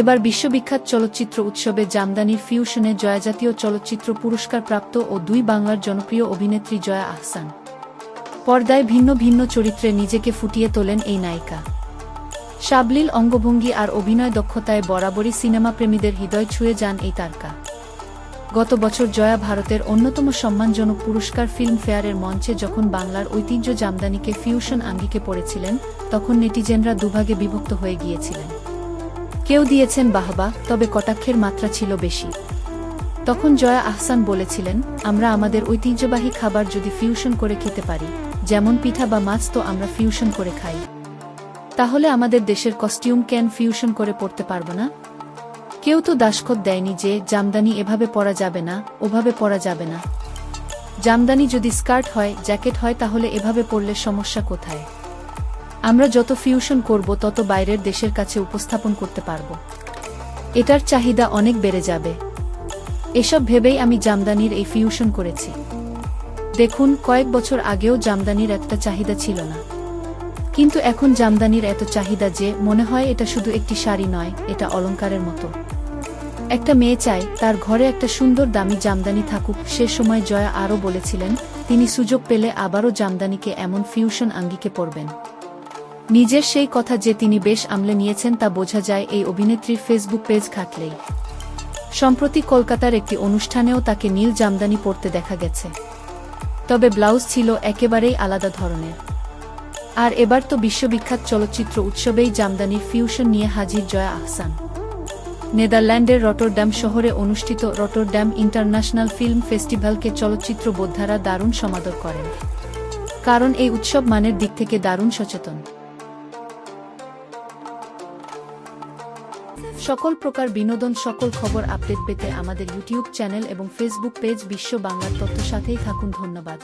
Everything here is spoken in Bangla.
এবার বিশ্ববিখ্যাত চলচ্চিত্র উৎসবে জামদানির ফিউশনে জয়া জাতীয় চলচ্চিত্র পুরস্কারপ্রাপ্ত ও ২ বাংলার জনপ্রিয় অভিনেত্রী জয়া আহসান। পর্দায় ভিন্ন ভিন্ন চরিত্রে নিজেকে ফুটিয়ে তোলেন এই নায়িকা। সাবলীল অঙ্গভঙ্গি আর অভিনয় দক্ষতায় বরাবরই সিনেমাপ্রেমীদের হৃদয় ছুঁয়ে যান এই তারকা। গত বছর জয়া ভারতের অন্যতম সম্মানজনক পুরস্কার ফিল্মফেয়ারের মঞ্চে যখন বাংলার ঐতিহ্য জামদানিকে ফিউশন আঙ্গিকে পড়েছিলেন, তখন নেটিজেনরা দুভাগে বিভক্ত হয়ে গিয়েছিলেন। কেউ দিয়েছেন বাহবা, তবে কটাক্ষের মাত্রা ছিল বেশি। তখন জয়া আহসান বলেছিলেন, আমরা আমাদের ঐতিহ্যবাহী খাবার যদি ফিউশন করে খেতে পারি, যেমন পিঠা বা মাছ, তো আমরা ফিউশন করে খাই। তাহলে আমাদের দেশের কস্টিউম কেন ফিউশন করে পরতে পারব না? কেউ তো দাশখত দেয়নি যে জামদানি এভাবে পরা যাবে না, ওভাবে পরা যাবে না। জামদানি যদি স্কার্ট হয়, জ্যাকেট হয়, তাহলে এভাবে পরলে সমস্যা কোথায়? আমরা যত ফিউশন করব তত বাইরের দেশের কাছে উপস্থাপন করতে পারব। এটার চাহিদা অনেক বেড়ে যাবে। এসব ভেবেই আমি জামদানির এই ফিউশন করেছি। দেখুন, কয়েক বছর আগেও জামদানির একটা চাহিদা ছিল না, কিন্তু এখন জামদানির এত চাহিদা যে মনে হয় এটা শুধু একটি শাড়ি নয়, এটা অলংকারের মতো। একটা মেয়ে চায় তার ঘরে একটা সুন্দর দামি জামদানি থাকুক। সে সময় জয়া আরও বলেছিলেন, তিনি সুযোগ পেলে আবারও জামদানিকে এমন ফিউশন আঙ্গিকে পরবেন। নিজের সেই কথা যে তিনি বেশ আমলে নিয়েছেন তা বোঝা যায় এই অভিনেত্রীর ফেসবুক পেজ ঘাঁটলেই। সম্প্রতি কলকাতার একটি অনুষ্ঠানেও তাকে নীল জামদানি পরতে দেখা গেছে, তবে ব্লাউজ ছিল একেবারেই আলাদা ধরনের। আর এবার তো বিশ্ববিখ্যাত চলচ্চিত্র উৎসবেই জামদানির ফিউশন নিয়ে হাজির জয়া আহসান। নেদারল্যান্ডের রটারড্যাম শহরে অনুষ্ঠিত রটারড্যাম ইন্টারন্যাশনাল ফিল্ম ফেস্টিভ্যালকে চলচ্চিত্র বোদ্ধারা দারুণ সমাদর করেন, কারণ এই উৎসব মানের দিক থেকে দারুণ সচেতন। সকল প্রকার বিনোদন, সকল খবর আপডেট পেতে আমাদের ইউটিউব চ্যানেল এবং ফেসবুক পেজ বিশ্ব বাংলার তথ্য সাথেই থাকুন। ধন্যবাদ।